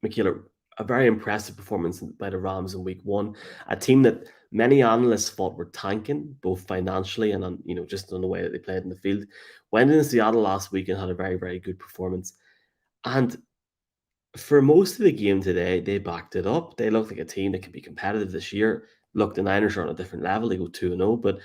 Michaela, a very impressive performance by the Rams in week 1, a team that many analysts thought were tanking, both financially and on, just on the way that they played in the field. Went into Seattle last week and had a very, very good performance. And for most of the game today, they backed it up. They looked like a team that could be competitive this year. Look, the Niners are on a different level. They go 2-0, but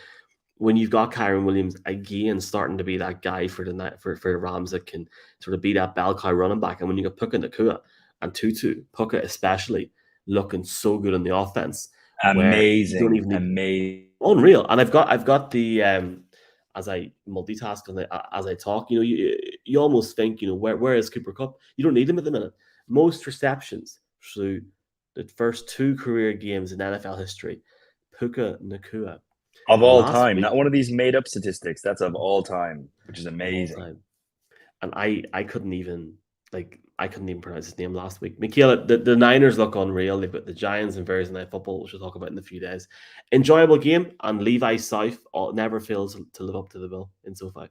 when you've got Kyron Williams again starting to be that guy for the Rams that can sort of be that bell cow running back, and when you got Puka Nacua and Tutu, Puka especially, looking so good on the offense. Amazing. Unreal. And I've got the as I multitask and as I talk, you almost think, where is Cooper Kupp? You don't need him at the minute. Most receptions through the first 2 career games in NFL history, Puka Nacua. Of all time, not one of these made up statistics. That's of all time, which is amazing. And I couldn't even pronounce his name last week. Michaela, the Niners look unreal. They've got the Giants and Thursday Night Football, which we'll talk about in a few days. Enjoyable game, and Levi South never fails to live up to the bill in SoFi.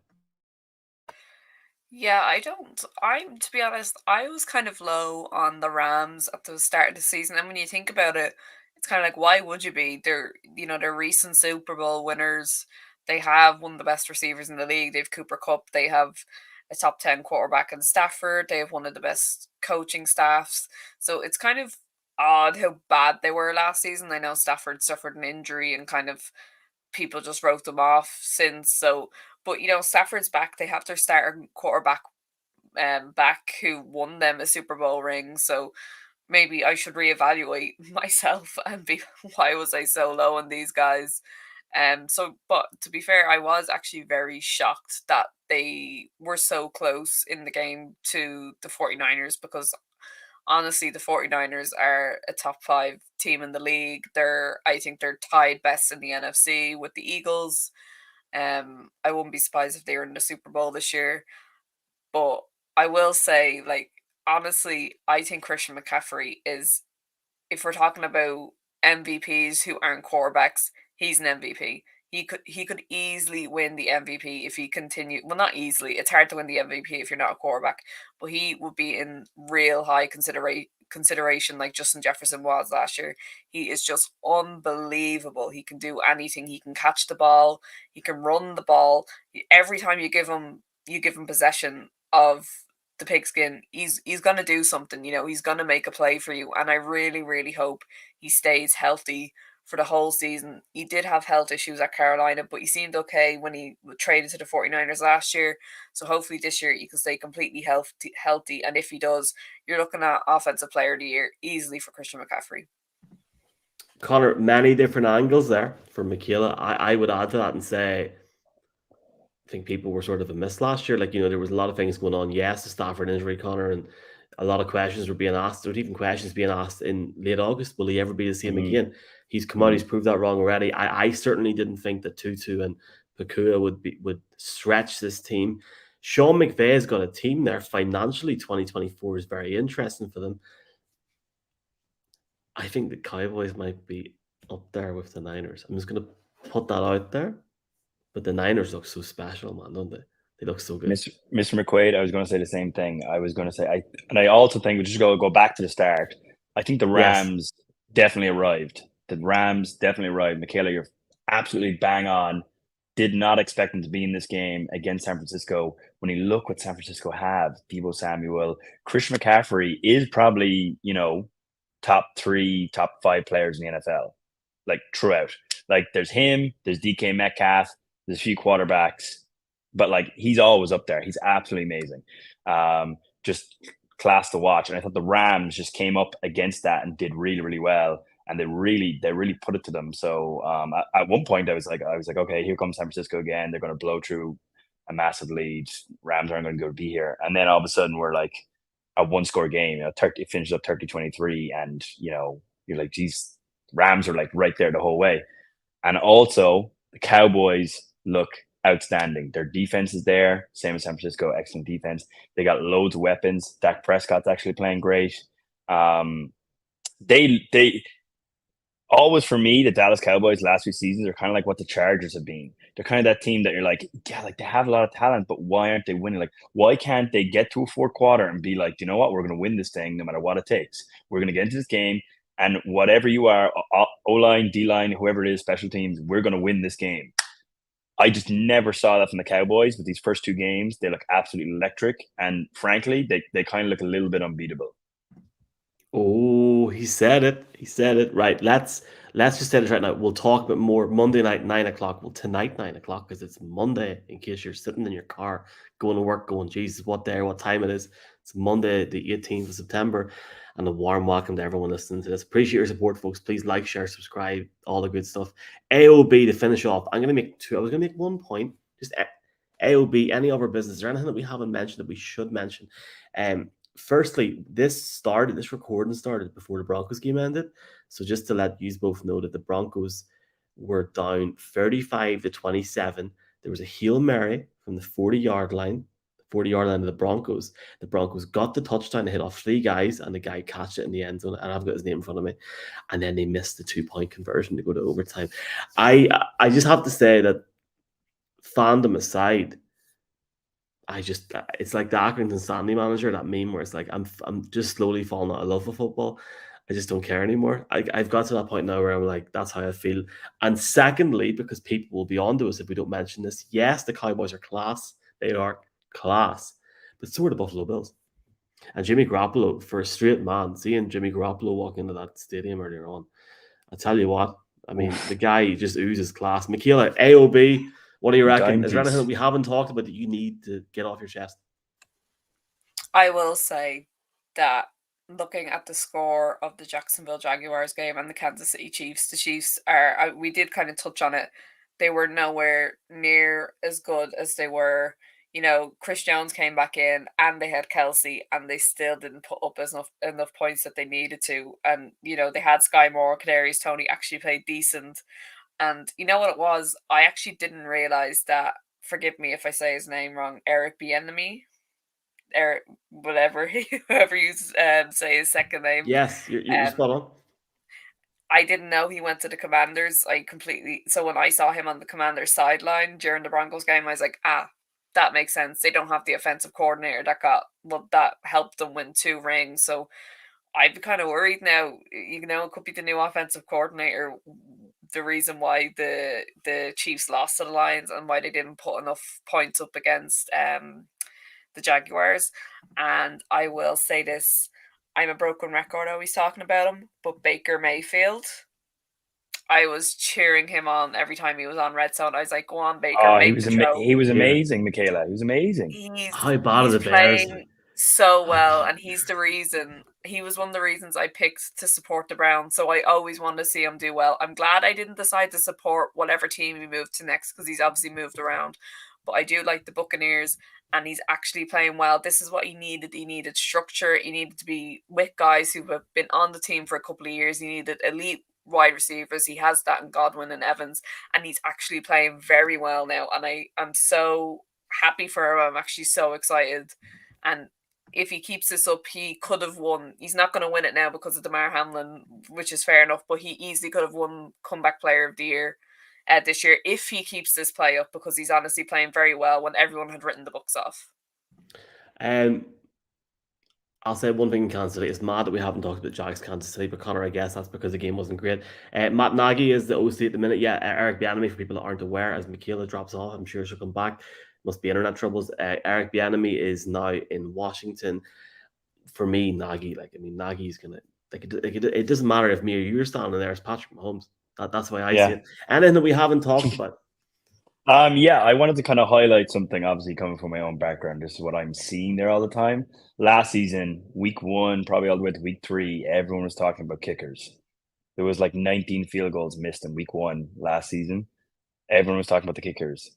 Yeah, to be honest, I was kind of low on the Rams at the start of the season. And when you think about it, it's kind of like, why would you be? They're recent Super Bowl winners. They have one of the best receivers in the league. They have Cooper Kupp. They have a top 10 quarterback in Stafford. They have one of the best coaching staffs. So it's kind of odd how bad they were last season. I know Stafford suffered an injury and kind of people just wrote them off since. So, but Stafford's back. They have their starting quarterback back who won them a Super Bowl ring. So maybe I should reevaluate myself and be, why was I so low on these guys? But to be fair, I was actually very shocked that they were so close in the game to the 49ers, because honestly, the 49ers are a top 5 team in the league. I think they're tied best in the NFC with the Eagles. I wouldn't be surprised if they were in the Super Bowl this year. But I will say, honestly, I think Christian McCaffrey is, if we're talking about MVPs who aren't quarterbacks, he's an MVP. He could easily win the MVP if he continued. Well, not easily. It's hard to win the MVP if you're not a quarterback, but he would be in real high consideration like Justin Jefferson was last year. He is just unbelievable. He can do anything. He can catch the ball. He can run the ball. Every time you give him possession of the pigskin, he's going to do something. He's going to make a play for you. And I really, really hope he stays healthy for the whole season. He did have health issues at Carolina, but he seemed okay when he traded to the 49ers last year. So hopefully this year he can stay completely healthy. And if he does, you're looking at Offensive Player of the Year easily for Christian McCaffrey. Conor, many different angles there for Michaela. I would add to that and say, I think people were sort of a miss last year. Like, there was a lot of things going on. Yes, the Stafford injury, Conor, and a lot of questions were being asked. There were even questions being asked in late August. Will he ever be the same again? He's come out. He's proved that wrong already. I certainly didn't think that Tutu and Pakua would stretch this team. Sean McVay has got a team there financially. 2024 is very interesting for them. I think the Cowboys might be up there with the Niners. I'm just going to put that out there. But the Niners look so special, man, don't they? They look so good. Mr. McQuaid, I was going to say the same thing. I was going to say, I also think we just go back to the start. I think the Rams definitely arrived. The Rams definitely arrived. Michaela, you're absolutely bang on. Did not expect them to be in this game against San Francisco. When you look what San Francisco have, Deebo Samuel, Christian McCaffrey is probably, top 3, top 5 players in the NFL, like throughout. Like there's him, there's DK Metcalf, there's a few quarterbacks, but like he's always up there. He's absolutely amazing. Just class to watch. And I thought the Rams just came up against that and did really, really well. And they really put it to them. So at one point I was like, okay, here comes San Francisco again. They're going to blow through a massive lead. Rams aren't going to go be here. And then all of a sudden we're like a 1-score game. It finished up 30-23, and you're like, geez, Rams are like right there the whole way. And also the Cowboys look outstanding. Their defense is there, same as San Francisco, excellent defense. They got loads of weapons. Dak Prescott's actually playing great. They always, for me, the Dallas Cowboys last few seasons are kind of like what the Chargers have been. They're kind of that team that you're like, yeah, like they have a lot of talent, but why aren't they winning? Like, why can't they get to a fourth quarter and be like, you know what, we're going to win this thing no matter what it takes. We're going to get into this game, and whatever you are, O-line, D-line, whoever it is, special teams, we're going to win this game. I just never saw that from the Cowboys with these first 2 games. They look absolutely electric, and frankly, they kind of look a little bit unbeatable. Oh, he said it. He said it. Right. Let's just say it right now. We'll talk about more Monday night, 9:00. Well, tonight, 9:00, because it's Monday, in case you're sitting in your car going to work going, Jesus, what day, what time it is. It's Monday, the 18th of September. And a warm welcome to everyone listening to this. Appreciate your support, folks. Please like, share, subscribe, all the good stuff. AOB to finish off. I was going to make 1 point. Just AOB, any other business or anything that we haven't mentioned that we should mention. Firstly, this recording started before the Broncos game ended. So just to let you both know that the Broncos were down 35-27. There was a Hail Mary from the 40-yard line of the Broncos. The Broncos got the touchdown to hit off 3 guys, and the guy catched it in the end zone. And I've got his name in front of me. And then they missed the 2-point conversion to go to overtime. I just have to say that, fandom aside, it's like the Accrington Stanley manager, that meme where it's like, I'm just slowly falling out of love with football. I just don't care anymore. I've got to that point now where I'm like, that's how I feel. And secondly, because people will be onto us if we don't mention this, yes, the Cowboys are class. They are class. But so are the Buffalo Bills. And Jimmy Garoppolo, for a straight man, seeing Jimmy Garoppolo walk into that stadium earlier on, I tell you what, I mean, the guy just oozes class. Michaela, AOB, what do you reckon? Is there anything that we haven't talked about that you need to get off your chest? I will say that looking at the score of the Jacksonville Jaguars game and the Kansas City Chiefs, the Chiefs are, we did kind of touch on it. They were nowhere near as good as they were. Chris Jones came back in and they had Kelsey, and they still didn't put up enough points that they needed to. And, they had Sky Moore, Kadarius Toney actually played decent. And you know what it was? I actually didn't realize that, forgive me if I say his name wrong, Eric Bieniemy, Eric, whoever you say his second name. Yes, you're spot on. I didn't know he went to the Commanders. So when I saw him on the Commanders sideline during the Broncos game, I was like, that makes sense. They don't have the offensive coordinator that helped them win 2 rings. So I'd be kind of worried now. It could be the new offensive coordinator, the reason why the Chiefs lost to the Lions and why they didn't put enough points up against the Jaguars. And I will say this, I'm a broken record always talking about him, but Baker Mayfield, I was cheering him on every time he was on Red Zone. I was like, "Go on, Baker, Oh, make the throw." he was Yeah. amazing, Michaela. He was amazing. How bad are the Bears? playing so well, and he was one of the reasons I picked to support the Browns. So I always wanted to see him do well. I'm glad I didn't decide to support whatever team he moved to next, because he's obviously moved around. But I do like the Buccaneers, and he's actually playing well. This is what he needed. He needed structure. He needed to be with guys who have been on the team for a couple of years. He needed elite wide receivers. He has that in Godwin and Evans, and he's actually playing very well now. And I'm so happy for him. I'm actually so excited. And if he keeps this up, he could have won. He's not going to win it now because of Damar Hamlin, which is fair enough, but he easily could have won Comeback Player of the Year this year if he keeps this play up, because he's honestly playing very well when everyone had written the books off. I'll say one thing in Kansas City. It's mad that we haven't talked about Jags Kansas City, but Conor, I guess that's because the game wasn't great. Matt Nagy is the OC at the minute. Yeah, Eric Bieniemy, for people that aren't aware, as Michaela drops off, I'm sure she'll come back. Must be internet troubles. Eric Bieniemy is now in Washington. For me, Nagy, Nagy's gonna it doesn't matter if me or you are standing there. It's Patrick Mahomes. That's why I see it. Anything that we haven't talked about. I wanted to kind of highlight something, obviously coming from my own background. This is what I'm seeing there all the time. Last season, week 1, probably all the way to week 3, everyone was talking about kickers. There was like 19 field goals missed in week 1 last season. Everyone was talking about the kickers.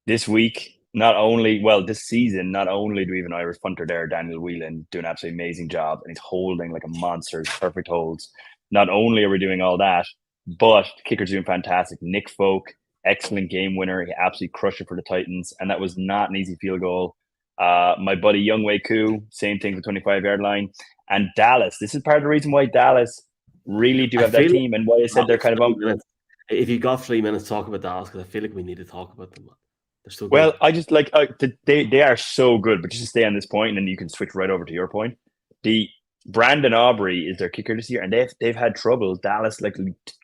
This week, this season, not only do we have an Irish punter there, Daniel Whelan, doing an absolutely amazing job, and he's holding like a monster, perfect holds. Not only are we doing all that, but the kicker's doing fantastic. Nick Folk, excellent game winner. He absolutely crushed it for the Titans, and that was not an easy field goal. My buddy Youngwei Koo, same thing for 25-yard line. And Dallas, this is part of the reason why Dallas really do have that team, and why I said they're kind of If you got 3 minutes, talk about Dallas, because I feel like we need to talk about them. They're so good. Well, I just like they are so good, but just to stay on this point, and then you can switch right over to your point. The Brandon Aubrey is their kicker this year, and they've had trouble. Dallas, like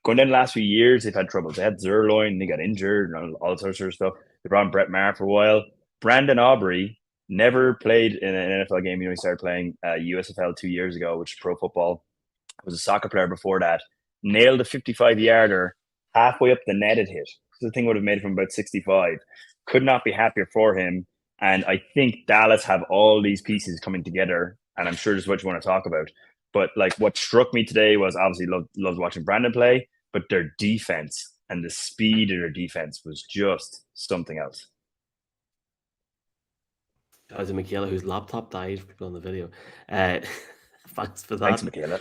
going down the last few years, they've had trouble. They had Zerloin, they got injured, and all sorts of stuff. They brought in Brett Maher for a while. Brandon Aubrey never played in an NFL game. He started playing USFL 2 years ago, which is pro football. Was a soccer player before that. Nailed a 55-yarder halfway up the netted hit. The thing would have made it from about 65. Could not be happier for him. And I think Dallas have all these pieces coming together. And I'm sure this is what you want to talk about. But like what struck me today was obviously loved watching Brandon play, but their defense and the speed of their defense was just something else. That was Michaela, whose laptop died, for people on the video. Thanks for that. Thanks, Michaela.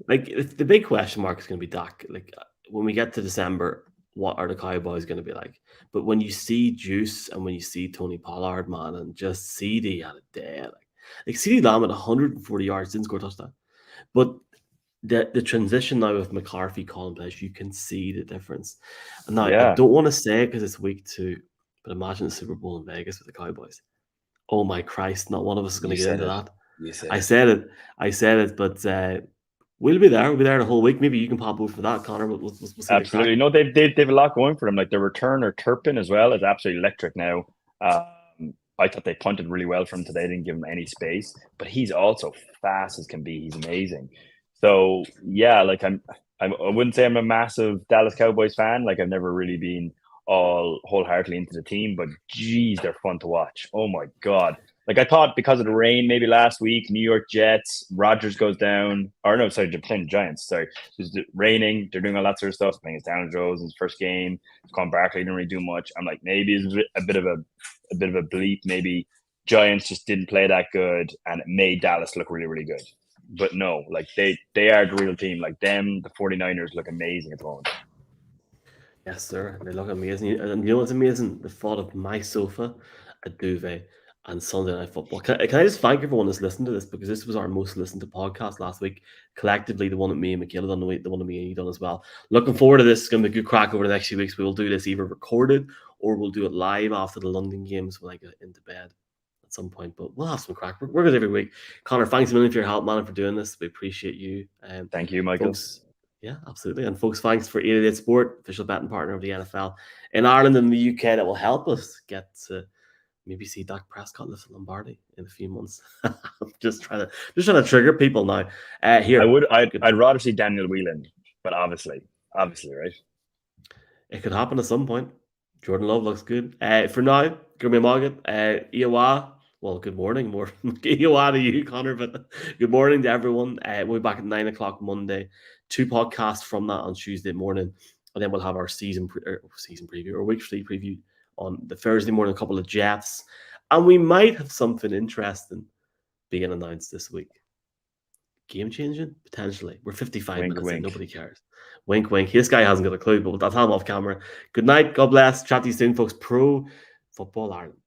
Like the big question mark is going to be Dak. Like when we get to December, what are the Cowboys going to be like? But when you see Juice and when you see Tony Pollard, man, and just CD had a day, like CD Lamb at 140 yards, didn't score a touchdown. But the transition now with McCarthy calling plays, you can see the difference. And now I don't want to say it because it's week 2, but imagine the Super Bowl in Vegas with the Cowboys. Oh my Christ! Not one of us is going to get into that. I said it, but we'll be there. We'll be there the whole week. Maybe you can pop over for that, Conor. We'll see. Absolutely. No, they've a lot going for them. Like their returner Turpin as well is absolutely electric now. I thought they punted really well for him today. They didn't give him any space, but he's also fast as can be. He's amazing. So yeah, like I wouldn't say I'm a massive Dallas Cowboys fan. Like I've never really been all wholeheartedly into the team, but geez, they're fun to watch. Oh my God. Like I thought because of the rain maybe last week, New York Jets, Rodgers goes down. Or no, sorry, they're playing the Giants. Sorry. It's raining. They're doing all that sort of stuff. Playing against Daniel Jones in his first game. Con Barkley didn't really do much. I'm like, maybe it's a bit of a bleep. Maybe Giants just didn't play that good and it made Dallas look really, really good. But no, like they are the real team. Like them, the 49ers look amazing at the moment. Yes, sir. They look amazing. And you know what's amazing? The thought of my sofa, a duvet, and Sunday Night Football. Can I just thank everyone that's listened to this, because this was our most listened to podcast last week. Collectively, the one that me and Michaela done, the one that me and you done as well. Looking forward to this. It's going to be a good crack over the next few weeks. We will do this either recorded or we'll do it live after the London games when I get into bed at some point. But we'll have some crack. We're good every week. Conor, thanks a million for your help, man, and for doing this. We appreciate you. Thank you, Michael. Folks, yeah, absolutely. And folks, thanks for 888 Sport, official betting partner of the NFL in Ireland and the UK, that will help us get to maybe see Dak Prescott lift Lombardi in a few months. I'm just trying to trigger people now. I'd rather see Daniel Whelan, but obviously Obviously, right? It could happen at some point. Jordan Love looks good. For now, Gurmi Morgan, Iwa. Well, good morning, more Iwa to you, Connor, but good morning to everyone. We'll be back at 9 o'clock Monday. 2 podcasts from that on Tuesday morning, and then we'll have our season preview or weekly preview on the Thursday morning. A couple of Jets, and we might have something interesting being announced this week. Game changing potentially. We're 55 Wink, minutes in. wink. Nobody cares. Wink, wink. This guy hasn't got a clue, but I'll tell him off camera. Good night. God bless. Chat to you soon, folks. Pro Football Ireland.